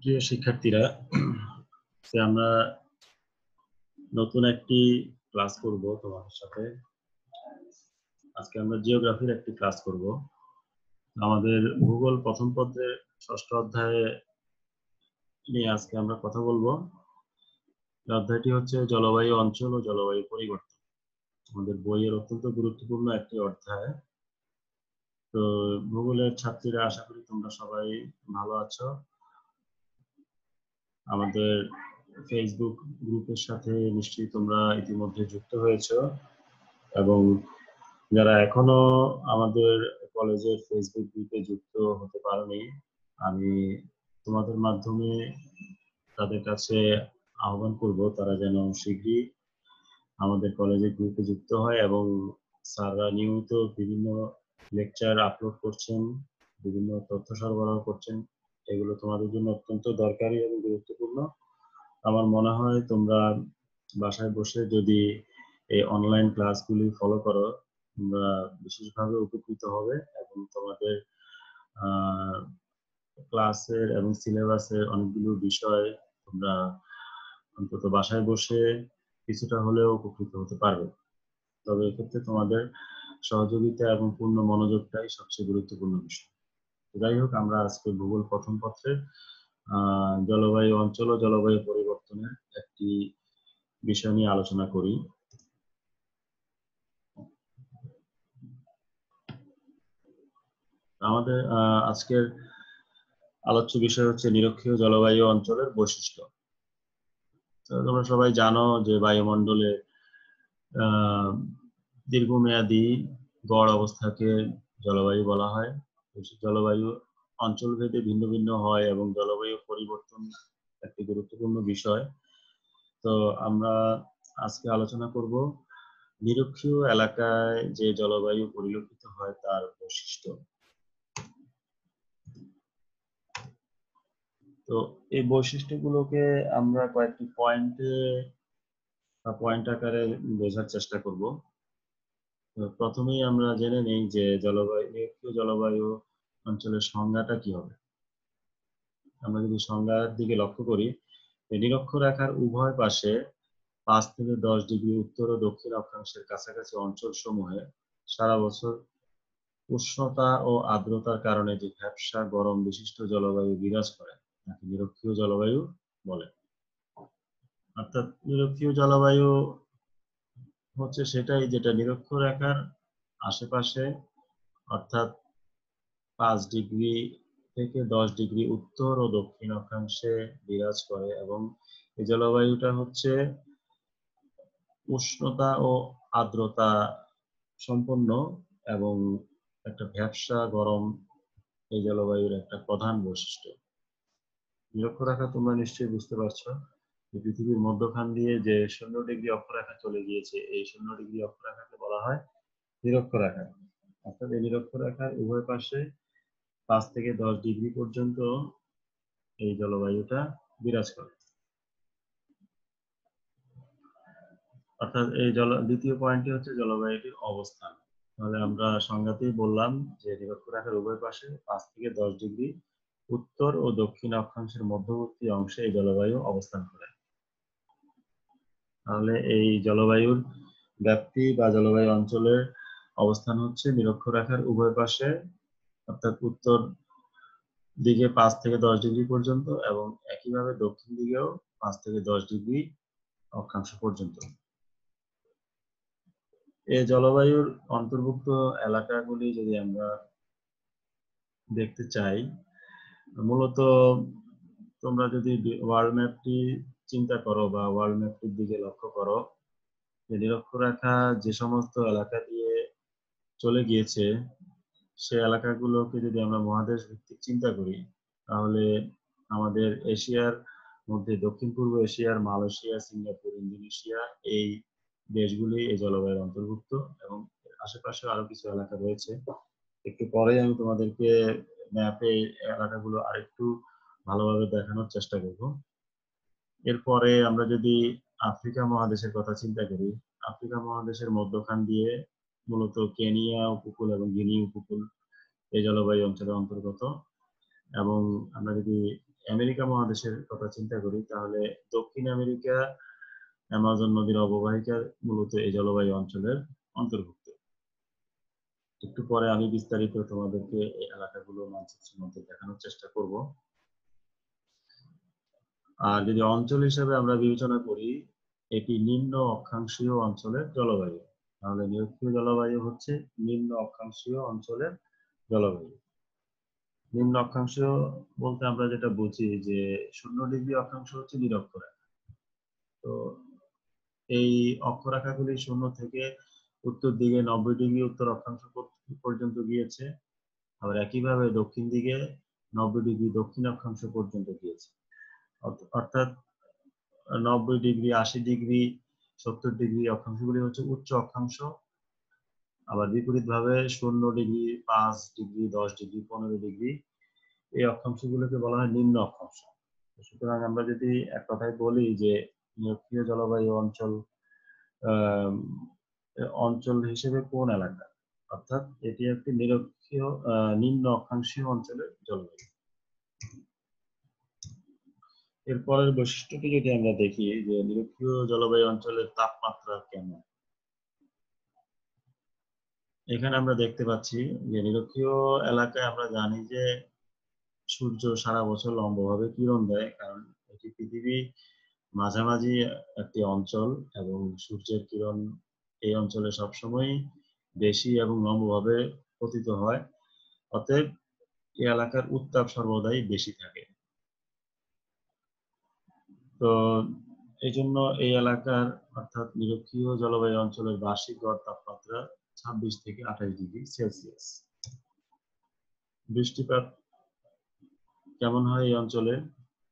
প্রিয় শিক্ষার্থীরা, আমরা নতুন একটি ক্লাস করব তোমাদের সাথে। আজকে আমরা জিওগ্রাফির একটি ক্লাস করব। আমাদের ভূগোল প্রথম পত্রের ষষ্ঠ অধ্যায়ে নিয়ে আজকে আমরা কথা বলবো। অধ্যায়টি হচ্ছে জলবায়ু অঞ্চল ও জলবায়ু পরিবর্তন। আমাদের বইয়ের অত্যন্ত গুরুত্বপূর্ণ একটি অধ্যায়। তো ভূগোলের ছাত্রীরা, আশা করি তোমরা সবাই ভালো আছো। আমাদের ফেসবুক গ্রুপের সাথে নিশ্চয়ই তোমরা ইতিমধ্যে যুক্ত হয়েছো, এবং যারা এখনো আমাদের কলেজের ফেসবুক গ্রুপে যুক্ত হতে পারেনি, আমি তোমাদের মাধ্যমে তাদের কাছে আহ্বান করব তারা যেন শীঘ্রই আমাদের কলেজের গ্রুপে যুক্ত হয়। এবং স্যাররা নিয়মিত বিভিন্ন লেকচার আপলোড করছেন, বিভিন্ন তথ্য সরবরাহ করছেন। এগুলো তোমাদের জন্য অত্যন্ত দরকারি এবং গুরুত্বপূর্ণ। আমার মনে হয় তোমরা বাসায় বসে যদি এই অনলাইন ক্লাসগুলি ফলো করো, তোমরা বিশেষভাবে উপকৃত হবে এবং তোমাদের ক্লাসের এবং সিলেবাসের অনেকগুলো বিষয় তোমরা অন্তত বাসায় বসে কিছুটা হলেও উপকৃত হতে পারবে। তবে এক্ষেত্রে তোমাদের সহযোগিতা এবং পূর্ণ মনোযোগটাই সবচেয়ে গুরুত্বপূর্ণ বিষয়। যাই হোক, আমরা আজকে ভূগোল প্রথম পত্রের জলবায়ু অঞ্চল ও জলবায়ু পরিবর্তনের একটি বিষয় নিয়ে আলোচনা করি। আমাদের আজকের আলোচ্য বিষয় হচ্ছে নিরক্ষীয় জলবায়ু অঞ্চলের বৈশিষ্ট্য। তোমরা সবাই জানো যে বায়ুমণ্ডলে দীর্ঘমেয়াদী গড় অবস্থাকে জলবায়ু বলা হয়। জলবায়ু অঞ্চলভেদে ভিন্ন ভিন্ন হয় এবং জলবায়ু পরিবর্তন একটি গুরুত্বপূর্ণ বিষয়। তো আমরা আজকে আলোচনা করব নিরক্ষীয় এলাকায় যে জলবায়ু পরিলক্ষিত হয় তার বৈশিষ্ট্য। তো এই বৈশিষ্ট্যগুলোকে আমরা কয়েকটি পয়েন্ট আকারে বোঝার চেষ্টা করব। প্রথমেই আমরা জেনে নেই যে নিরক্ষীয় জলবায়ু অঞ্চলের সংজ্ঞাটা কি হবে। আমরা যদি সংজ্ঞার দিকে লক্ষ্য করি, নিরক্ষরেখার উভয় পাশে 5 থেকে 10 ডিগ্রি উত্তর ও দক্ষিণ অক্ষাংশের কাছাকাছি অঞ্চল সমূহে সারা বছর উষ্ণতা ও আর্দ্রতার কারণে যে ভ্যাপসা গরম বিশিষ্ট জলবায়ু বিরাজ করে তাকে নিরক্ষীয় জলবায়ু বলে। অর্থাৎ নিরক্ষীয় জলবায়ু হচ্ছে সেটাই যেটা নিরক্ষরেখার আশেপাশে, অর্থাৎ 5 ডিগ্রি থেকে 10 ডিগ্রি উত্তর ও দক্ষিণ অক্ষাংশে বিরাজ করে, এবং এই জলবায়ুটা হচ্ছে উষ্ণতা ও আর্দ্রতা সম্পন্ন এবং একটা ভ্যাপসা গরম এই জলবায়ুর একটা প্রধান বৈশিষ্ট্য। নিরক্ষরেখা তোমরা নিশ্চয়ই বুঝতে পারছো যে পৃথিবীর মধ্যখান দিয়ে যে 0 ডিগ্রি অক্ষরেখা চলে গিয়েছে, এই 0 ডিগ্রি অক্ষরেখাকে বলা হয় নিরক্ষরেখা। অর্থাৎ এই নিরক্ষরেখার উভয় পাশে 5 থেকে 10 ডিগ্রি পর্যন্ত এই জলবায়ুটা বিরাজ করে। অর্থাৎ দ্বিতীয় পয়েন্টটি হচ্ছে জলবায়ুটির অবস্থান। তাহলে আমরা সংজ্ঞাতেই বললাম যে নিরক্ষরেখার উভয় পাশে 5 থেকে 10 ডিগ্রি উত্তর ও দক্ষিণ অক্ষাংশের মধ্যবর্তী অংশে এই জলবায়ু অবস্থান করে। তাহলে এই জলবায়ুর ব্যাপ্তি বা জলবায়ু অঞ্চলের অবস্থান হচ্ছে নিরক্ষরেখার উভয় পাশে, অর্থাৎ উত্তর দিকে 5 থেকে 10 ডিগ্রি পর্যন্ত এবং একইভাবে দক্ষিণ দিকেও 5 থেকে 10 ডিগ্রি অক্ষাংশ পর্যন্ত। এই জলবায়ুর অন্তর্ভুক্ত এলাকাগুলি যদি আমরা দেখতে চাই, মূলত তোমরা যদি ওয়ার্ল্ড ম্যাপটি চিন্তা করো বা ওয়ার্ল্ড ম্যাপটির দিকে লক্ষ্য করো, যে নিরক্ষরেখা যে সমস্ত এলাকা দিয়ে চলে গিয়েছে সে এলাকাগুলোকে যদি আমরা মহাদেশ ভিত্তিক চিন্তা করি, তাহলে আমাদের এশিয়ার মধ্যে দক্ষিণ পূর্ব এশিয়ার মালয়েশিয়া, সিঙ্গাপুর, ইন্দোনেশিয়া এই দেশগুলি এই জলবায়ুর অন্তর্ভুক্ত, এবং আশেপাশে আরো কিছু এলাকা রয়েছে। একটু পরেই আমি তোমাদেরকে ম্যাপে এলাকাগুলো আরেকটু ভালোভাবে দেখানোর চেষ্টা করব। এরপরে আমরা যদি আফ্রিকা মহাদেশের কথা চিন্তা করি, আফ্রিকা মহাদেশের মধ্যখান দিয়ে মূলত কেনিয়া উপকূল এবং গিনি উপকূল এই জলবায়ু অঞ্চলের অন্তর্গত। এবং আমরা যদি আমেরিকা মহাদেশের কথা চিন্তা করি, তাহলে দক্ষিণ আমেরিকা অ্যামাজন নদীর অববাহিকা মূলত এই জলবায়ু অঞ্চলের অন্তর্ভুক্ত। একটু পরে আমি বিস্তারিত তোমাদেরকে এই এলাকাগুলো মানচিত্রের মধ্যে দেখানোর চেষ্টা করব। আর যদি অঞ্চল হিসেবে আমরা বিবেচনা করি, এটি নিম্ন অক্ষাংশীয় অঞ্চলের জলবায়ু। তাহলে নিরক্ষীয় জলবায়ু হচ্ছে নিম্ন অক্ষাংশীয় অঞ্চলের জলবায়ু। নিম্ন অক্ষাংশীয় বলতে আমরা যেটা বুঝি যে 0 ডিগ্রি অক্ষাংশ হচ্ছে নিরক্ষরেখা। তো এই অক্ষরেখাগুলি 0 থেকে উত্তর দিকে 90 ডিগ্রি উত্তর অক্ষাংশ পর্যন্ত গিয়েছে, আবার একইভাবে দক্ষিণ দিকে 90 ডিগ্রি দক্ষিণ অক্ষাংশ পর্যন্ত গিয়েছে। অর্থাৎ 90 ডিগ্রি, 80 ডিগ্রি, 70 ডিগ্রি অক্ষাংশগুলি হচ্ছে উচ্চ অক্ষাংশ। আবার বিপরীতভাবে 0 ডিগ্রি, 5 ডিগ্রি, 10 ডিগ্রি, 15 ডিগ্রি এই অক্ষাংশগুলোকে বলা হয় নিম্ন অক্ষাংশ। সুতরাং আমরা যদি এক কথায় বলি যে নিরক্ষীয় জলবায়ু অঞ্চল হিসেবে কোন এলাকা, অর্থাৎ এটি একটি নিরক্ষীয় নিম্ন অক্ষাংশীয় অঞ্চলের জলবায়ু। এরপরের বৈশিষ্ট্যটি যদি আমরা দেখি যে নিরক্ষীয় জলবায়ু অঞ্চলের তাপমাত্রা কেমন, এখানে আমরা দেখতে পাচ্ছি যে নিরক্ষীয় এলাকায় আমরা জানি যে সূর্য সারা বছর লম্বভাবে কিরণ দেয়, কারণ এটি পৃথিবী মাঝামাঝি একটি অঞ্চল এবং সূর্যের কিরণ এই অঞ্চলে সবসময় বেশি এবং লম্বভাবে পতিত হয়। অতএব এই এলাকার উত্তাপ সর্বদাই বেশি থাকে। তো এই জন্য এই এলাকার অর্থাৎ নিরক্ষীয় জলবায়ু অঞ্চলের বার্ষিক গড় তাপমাত্রা 26 থেকে 28 ডিগ্রি সেলসিয়াস। বৃষ্টিপাত কেমন হয় এই অঞ্চলে?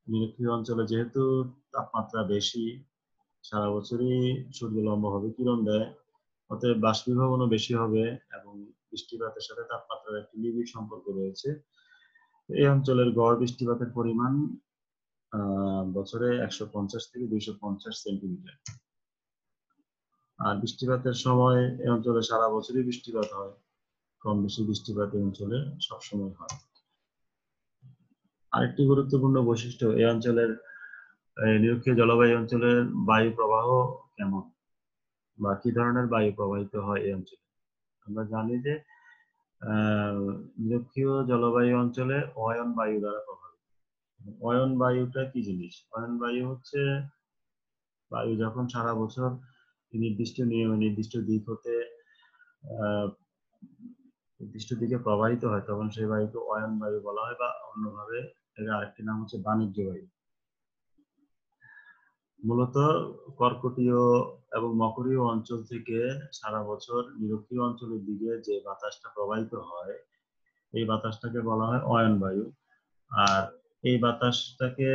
নিরক্ষীয় অঞ্চলে যেহেতু তাপমাত্রা বেশি, সারা বছরই সূর্য লম্বভাবে কিরণ দেয়, অতএব বাষ্পীভবনও বেশি হবে এবং বৃষ্টিপাতের সাথে তাপমাত্রার একটি নিবিড় সম্পর্ক রয়েছে। এই অঞ্চলের গড় বৃষ্টিপাতের পরিমাণ বছরে 150 থেকে 250 সেন্টিমিটার। আর বৃষ্টিপাতের সময় এই অঞ্চলে সারা বছরই বৃষ্টিপাত হয়, কম বেশি বৃষ্টিপাত এই অঞ্চলে সবসময় হয়। আরেকটি গুরুত্বপূর্ণ বৈশিষ্ট্য এই অঞ্চলের নিরক্ষীয় জলবায়ু অঞ্চলের বায়ু প্রবাহ কেমন বা কি ধরনের বায়ু প্রবাহিত হয় এই অঞ্চলে। আমরা জানি যে নিরক্ষীয় জলবায়ু অঞ্চলে অয়ন বায়ু দ্বারা প্রভাবিত। অয়ন বায়ুটা কি জিনিস? অয়ন বায়ু হচ্ছে বায়ু যখন সারা বছর নির্দিষ্ট নিয়মে নির্দিষ্ট দিক হতে নির্দিষ্ট দিকে প্রবাহিত হয়, তখন সেই বায়ুকে অয়ন বায়ু বলা হয়, বা অন্যভাবে এর আরেকটি নাম হচ্ছে বাণিজ্য বায়ু। মূলত কর্কটীয় এবং মকরীয় অঞ্চল থেকে সারা বছর নিরক্ষীয় অঞ্চলের দিকে যে বাতাসটা প্রবাহিত হয়, এই বাতাসটাকে বলা হয় অয়ন বায়ু। আর এই বাতাসটাকে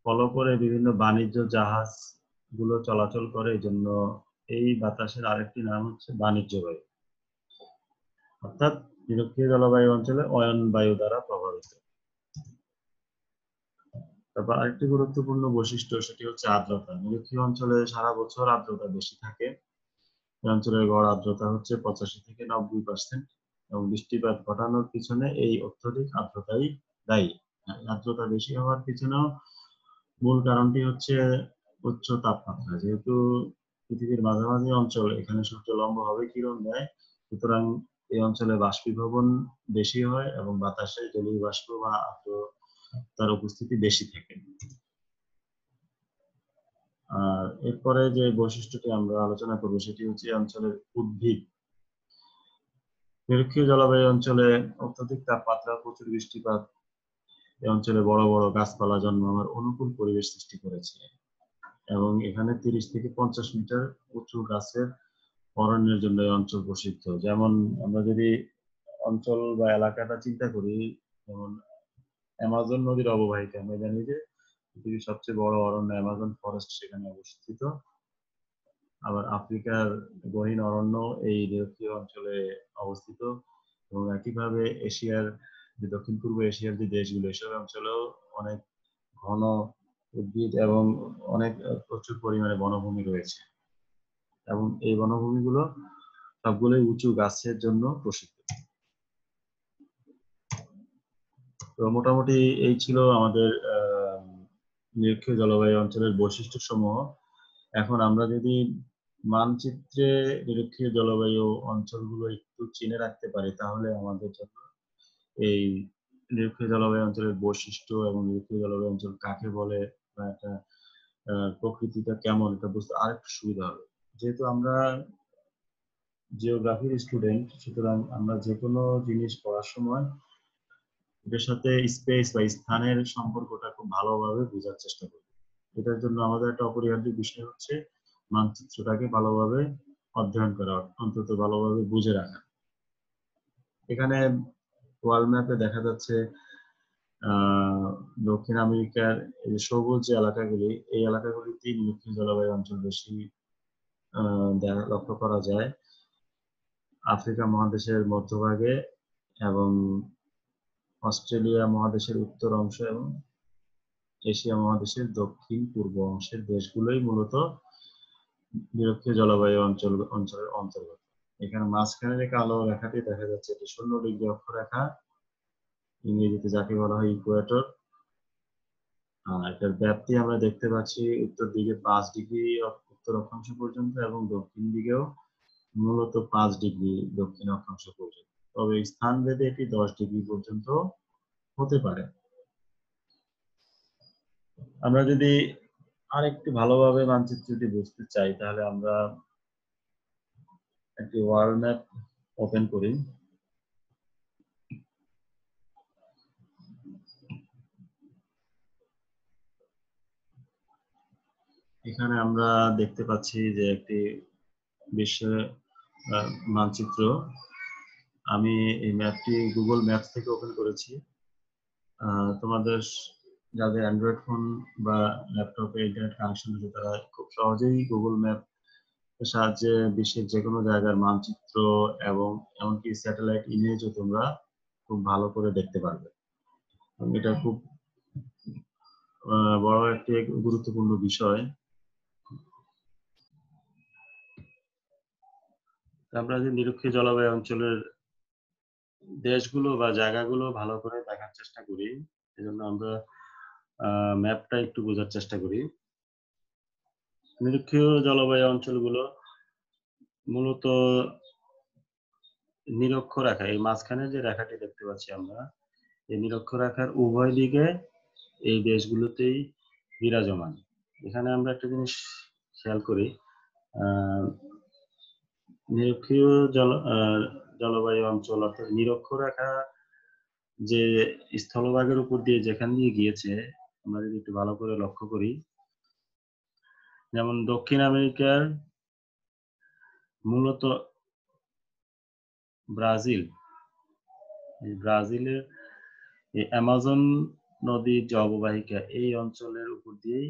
ফলো করে বিভিন্ন বাণিজ্য জাহাজ গুলো চলাচল করে, এই জন্য এই বাতাসের আরেকটি নাম হচ্ছে বাণিজ্য বায়ু। অর্থাৎ নিরক্ষীয় জলবায়ু অঞ্চলে অয়ন বায়ু দ্বারা প্রভাবিত। তারপর আরেকটি গুরুত্বপূর্ণ বৈশিষ্ট্য, সেটি হচ্ছে আর্দ্রতা। নিরক্ষীয় অঞ্চলে সারা বছর আর্দ্রতা বেশি থাকে। এই অঞ্চলের গড় আর্দ্রতা হচ্ছে 85 থেকে 90%, এবং বৃষ্টিপাত ঘটানোর পিছনে এই অত্যধিক আর্দ্রতাই দায়ী। আর্দ্রতা বেশি হওয়ার পিছনেও মূল কারণটি হচ্ছে উচ্চ তাপমাত্রা। যেহেতু পৃথিবীর মাঝামাঝি অঞ্চল, এখানে সূর্য লম্বভাবে কিরণ দেয়, সুতরাং এই অঞ্চলে বাষ্পীভবন বেশি হয় এবং বাতাসে জলীয় বাষ্প বা আর্দ্রতার উপস্থিতি বেশি থাকে। আর এরপরে যে বৈশিষ্ট্যটি আমরা আলোচনা করব সেটি হচ্ছে এই অঞ্চলের উদ্ভিদ। নিরক্ষীয় জলবায়ু অঞ্চলে অত্যধিক তাপমাত্রা, প্রচুর বৃষ্টিপাত এই অঞ্চলে বড় বড় গাছপালা জন্মানোর অনুকূল পরিবেশ সৃষ্টি করেছে, এবং এখানে 30 থেকে 50 মিটার উঁচু গাছের অরণ্যের জন্য এই অঞ্চল প্রসিদ্ধ। যেমন আমরা যদি অঞ্চল বা এলাকাটা চিন্তা করি, যেমন অ্যামাজন নদীর অববাহিকা, আমরা জানি যে পৃথিবীর সবচেয়ে বড় অরণ্য অ্যামাজন ফরেস্ট সেখানে অবস্থিত। আবার আফ্রিকার গহীন অরণ্য এই নিরক্ষীয় অঞ্চলে অবস্থিত, এবং একইভাবে এশিয়ার যে দক্ষিণ পূর্ব এশিয়ার যে দেশগুলো, এসব অঞ্চলেও অনেক ঘন উদ্ভিদ এবং অনেক প্রচুর পরিমাণে বনভূমি রয়েছে, এবং এই বনভূমিগুলো সবগুলোই উঁচু গাছের জন্য প্রসিদ্ধ। তো মোটামুটি এই ছিল আমাদের নিরক্ষীয় জলবায়ু অঞ্চলের বৈশিষ্ট্য সমূহ। এখন আমরা যদি মানচিত্রে নিরক্ষীয় জলবায়ু অঞ্চলগুলো একটু চিনে রাখতে পারি, তাহলে আমাদের জন্য এই নিরক্ষীয় জলবায়ু অঞ্চলের বৈশিষ্ট্য এবং নিরক্ষীয় জলবায়ু অঞ্চল কাকে বলে বা একটা প্রকৃতিটা কেমন এটা বুঝতে আরেকটু সুবিধা হবে। যেহেতু আমরা জিওগ্রাফির স্টুডেন্ট, সুতরাং আমরা যে কোনো জিনিস পড়ার সময় এটার সাথে স্পেস বা স্থানের সম্পর্কটা খুব ভালোভাবে বোঝার চেষ্টা করি। এটার জন্য আমাদের একটা অপরিহার্য বিষয় হচ্ছে মানচিত্রটাকে ভালোভাবে অধ্যয়ন করা, অন্তত ভালোভাবে বুঝে রাখা। এখানে ওয়ার্ল্ড ম্যাপে দেখা যাচ্ছে দক্ষিণ আমেরিকার এই যে সবুজ যে এলাকাগুলি, এই এলাকাগুলিতেই নিরক্ষীয় জলবায়ু অঞ্চল বেশি লক্ষ্য করা যায়। আফ্রিকা মহাদেশের মধ্যভাগে এবং অস্ট্রেলিয়া মহাদেশের উত্তর অংশ এবং এশিয়া মহাদেশের দক্ষিণ পূর্ব অংশের দেশগুলোই মূলত নিরক্ষীয় জলবায়ু অঞ্চলের অন্তর্গত। এখানে মাঝখানে যে কালো রেখাটি দেখা যাচ্ছে এটি 0 ডিগ্রি অক্ষরেখা, ইংরেজিতে যাকে বলা হয় ইকুয়েটর। এটার ব্যাপ্তি আমরা দেখতে পাচ্ছি উত্তর দিকে 5 ডিগ্রি উত্তর অক্ষাংশ পর্যন্ত এবং দক্ষিণ দিকেও মূলত 5 ডিগ্রি দক্ষিণ অক্ষাংশ পর্যন্ত। তবে স্থান ভেদে এটি 10 ডিগ্রি পর্যন্ত হতে পারে। আমরা যদি আরেকটু ভালোভাবে মানচিত্রটি বুঝতে চাই, তাহলে আমরা একটি ওয়ার্ল্ড ম্যাপ ওপেন করি। এখানে আমরা দেখতে পাচ্ছি যে একটি বিশ্বের মানচিত্র। আমি এই ম্যাপটি গুগল ম্যাপস থেকে ওপেন করেছি। তোমাদের যাদের অ্যান্ড্রয়েড ফোন বা ল্যাপটপে ইন্টারনেট কানেকশন আছে, তারা খুব সহজেই গুগল ম্যাপ এর সাহায্যে বিশ্বের যে কোনো জায়গার মানচিত্র এবং এমনকি স্যাটেলাইট ইমেজও তোমরা খুব ভালো করে দেখতে পারবে। এটা খুব বড় একটি গুরুত্বপূর্ণ বিষয়। আমরা যে নিরক্ষীয় জলবায়ু অঞ্চলের দেশগুলো বা জায়গাগুলো ভালো করে দেখার চেষ্টা করি, এজন্য আমরা ম্যাপটা একটু বোঝার চেষ্টা করি। নিরক্ষীয় জলবায়ু অঞ্চলগুলো মূলত নিরক্ষরেখা, এই মাঝখানে যে রেখাটি দেখতে পাচ্ছি আমরা, এই নিরক্ষরেখার উভয় দিকে এই দেশগুলোতেই বিরাজমান। এখানে আমরা একটা জিনিস খেয়াল করি, নিরক্ষীয় জলবায়ু অঞ্চল অর্থাৎ নিরক্ষরেখা যে স্থলভাগের উপর দিয়ে যেখান দিয়ে গিয়েছে, আমরা যদি একটু ভালো করে লক্ষ্য করি, যেমন দক্ষিণ আমেরিকার মূলত ব্রাজিলের অ্যামাজন নদীর যে অববাহিকা, এই অঞ্চলের উপর দিয়েই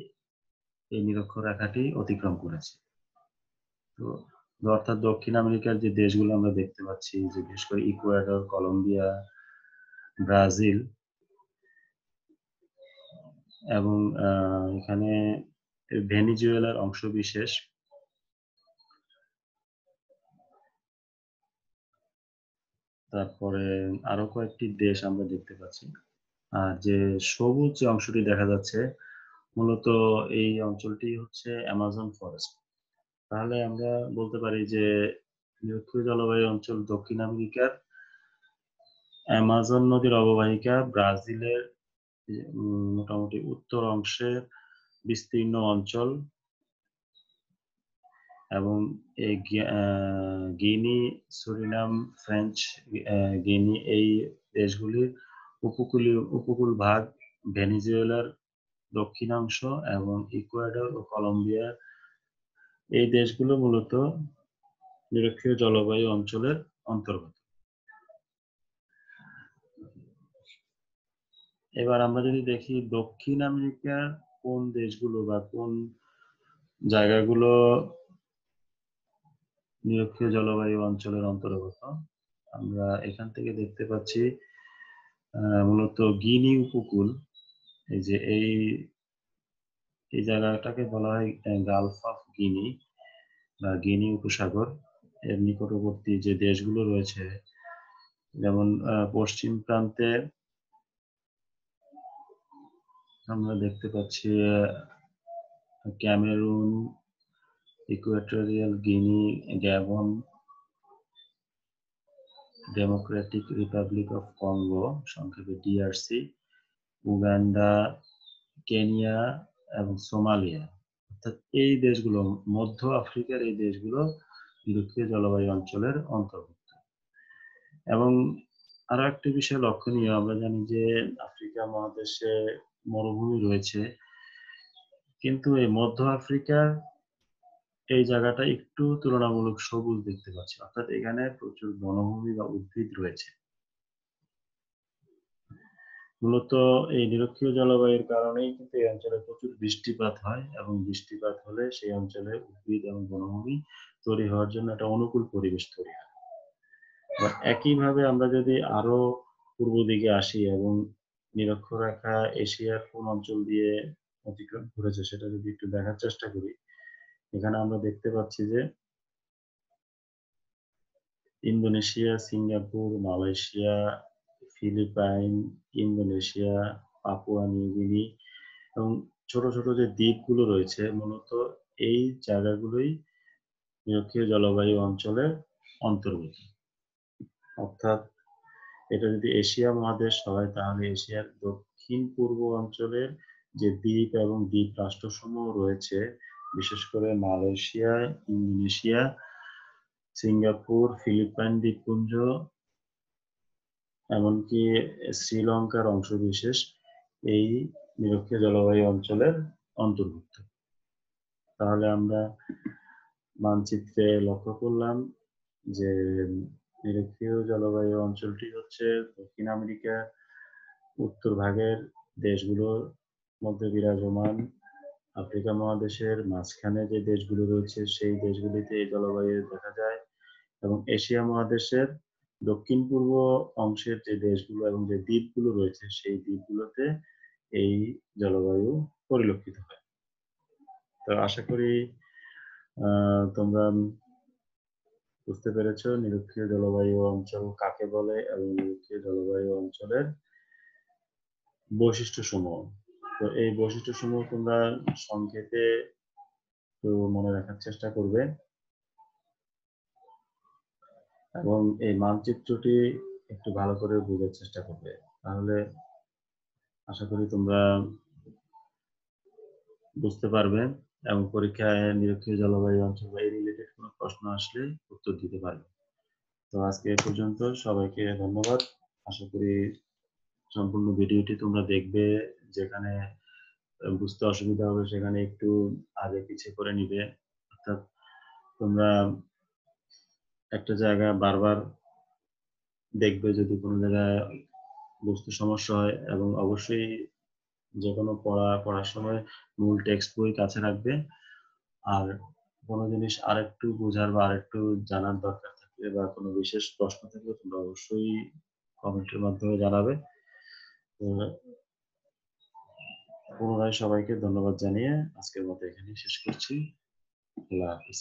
এই নিরক্ষরেখাটি অতিক্রম করেছে। তো অর্থাৎ দক্ষিণ আমেরিকার যে দেশগুলো আমরা দেখতে পাচ্ছি, যে বিশেষ করে ইকুয়েডর, কলম্বিয়া, ব্রাজিল এবং এখানে ভেনিজুয়েলার অংশ বিশেষ, তারপরে আরো কয়েকটি দেশ আমরা দেখতে পাচ্ছি। আর যে সবুজ যে অংশটি দেখা যাচ্ছে, মূলত এই অঞ্চলটি হচ্ছে অ্যামাজন ফরেস্ট। তাহলে আমরা বলতে পারি যে নিরক্ষীয় জলবায়ু অঞ্চল দক্ষিণ আমেরিকার অ্যামাজন নদীর অববাহিকা, ব্রাজিলের মোটামুটি উত্তর অংশের বিস্তীর্ণ অঞ্চল এবং এই গিনি, সুরিনাম, ফ্রেঞ্চ গিনি, এই দেশগুলির উপকূল ভাগ, ভেনিজুয়েলার দক্ষিণাংশ এবং ইকুয়েডর ও কলম্বিয়া, এই দেশগুলো মূলত নিরক্ষীয় জলবায়ু অঞ্চলের অন্তর্গত। এবার আমরা যদি দেখি দক্ষিণ আমেরিকার কোন দেশগুলো বা কোন জায়গাগুলো নিরক্ষীয় জলবায়ু অঞ্চলের অন্তর্গত, আমরা এখান থেকে দেখতে পাচ্ছি মূলত গিনি উপকূল। এই যে এই জায়গাটাকে বলা হয় গালফ অফ গিনি বা গিনি উপসাগর। এর নিকটবর্তী যে দেশগুলো রয়েছে, যেমন পশ্চিম প্রান্তে আমরা দেখতে পাচ্ছি Cameroon, Equatorial Guinea, Gabon, Democratic Republic of Congo সংক্ষেপে ডিআরসি, উগান্ডা, কেনিয়া এবং সোমালিয়া, অর্থাৎ এই দেশগুলো, মধ্য আফ্রিকার এই দেশগুলো নিরক্ষীয় জলবায়ু অঞ্চলের অন্তর্ভুক্ত। এবং আরো একটি বিষয় লক্ষণীয়, আমরা জানি যে আফ্রিকা মহাদেশে মরুভূমি রয়েছে, কিন্তু এই মধ্য আফ্রিকার এই জায়গাটা একটু তুলনামূলক সবুজ দেখতে পাচ্ছি, অর্থাৎ এখানে প্রচুর বনভূমি বা উদ্ভিদ রয়েছে। মূলত এই নিরক্ষীয় জলবায়ুর কারণেই কিন্তু এই অঞ্চলে প্রচুর বৃষ্টিপাত হয়, এবং বৃষ্টিপাত হলে সেই অঞ্চলে উদ্ভিদ এবং বনভূমি তৈরি হওয়ার জন্য একটা অনুকূল পরিবেশ তৈরি হয়। একইভাবে আমরা যদি আরো পূর্ব দিকে আসি এবং নিরক্ষরেখা এশিয়ার কোন অঞ্চল দিয়ে অতিক্রম করেছে সেটা যদি একটু দেখার চেষ্টা করি, এখানে আমরা দেখতে পাচ্ছি যে Indonesia, Singapore, Malaysia, Philippines, Indonesia, Papua New Guinea এবং ছোট ছোট যে দ্বীপগুলো রয়েছে, মূলত এই জায়গাগুলোই নিরক্ষীয় জলবায়ু অঞ্চলের অন্তর্গত। অর্থাৎ এটা যদি এশিয়া মহাদেশ হয়, তাহলে এশিয়ার দক্ষিণ পূর্ব অঞ্চলের যে দ্বীপ এবং দ্বীপ রাষ্ট্রসমূহ রয়েছে, বিশেষ করে মালয়েশিয়া, ইন্দোনেশিয়া, সিঙ্গাপুর, ফিলিপাইন দ্বীপপুঞ্জ, এমনকি শ্রীলঙ্কার অংশবিশেষ এই নিরক্ষীয় জলবায়ু অঞ্চলের অন্তর্ভুক্ত। তাহলে আমরা মানচিত্রে লক্ষ্য করলাম যে নিরক্ষীয় জলবায়ু অঞ্চলটি হচ্ছে দক্ষিণ আমেরিকা উত্তর ভাগের দেশগুলোর মধ্যে বিরাজমান, আফ্রিকা মহাদেশের মাঝখানে যে দেশগুলো রয়েছে সেই দেশগুলিতে এই জলবায়ু দেখা যায়, এবং এশিয়া মহাদেশের দক্ষিণ পূর্ব অংশের যে দেশগুলো এবং যে দ্বীপগুলো রয়েছে সেই দ্বীপগুলোতে এই জলবায়ু পরিলক্ষিত হয়। তো আশা করি তোমরা বুঝতে পেরেছো নিরক্ষীয় জলবায়ু অঞ্চল কাকে বলে এবং নিরক্ষীয় জলবায়ু অঞ্চলের বৈশিষ্ট্য সমূহ। তো এই বৈশিষ্ট্য সমূহ তোমরা সংক্ষেপে একটু মনে রাখার চেষ্টা করবে, এবং এই মানচিত্রটি একটু ভালো করে বোঝার চেষ্টা করবে। তাহলে আশা করি তোমরা বুঝতে পারবে এবং পরীক্ষায় নিরক্ষীয় জলবায়ু অঞ্চল বা এই রিলেটেড কোনো প্রশ্ন আসলে উত্তর দিতে পারবে। তো আজকে এ পর্যন্ত, সবাইকে ধন্যবাদ। আশা করি সম্পূর্ণ ভিডিওটি তোমরা দেখবে, যেখানে বুঝতে অসুবিধা হবে সেখানে একটু আগে পিছিয়ে করে নিবে, অর্থাৎ তোমরা একটা জায়গা বারবার দেখবে যদি কোনো জায়গায় বুঝতে সমস্যা হয়, এবং অবশ্যই যে কোনো পড়ার সময় মূল টেক্সট বই কাছে রাখবে। আর কোনো জিনিস আরেকটু বোঝার বা আরেকটু জানার দরকার থাকলে বা কোনো বিশেষ প্রশ্ন থাকলে তোমরা অবশ্যই কমেন্টের মাধ্যমে জানাবে। তো পুনরায় সবাইকে ধন্যবাদ জানিয়ে আজকের মতো এখানেই শেষ করছি। আল্লাহ হাফিজ।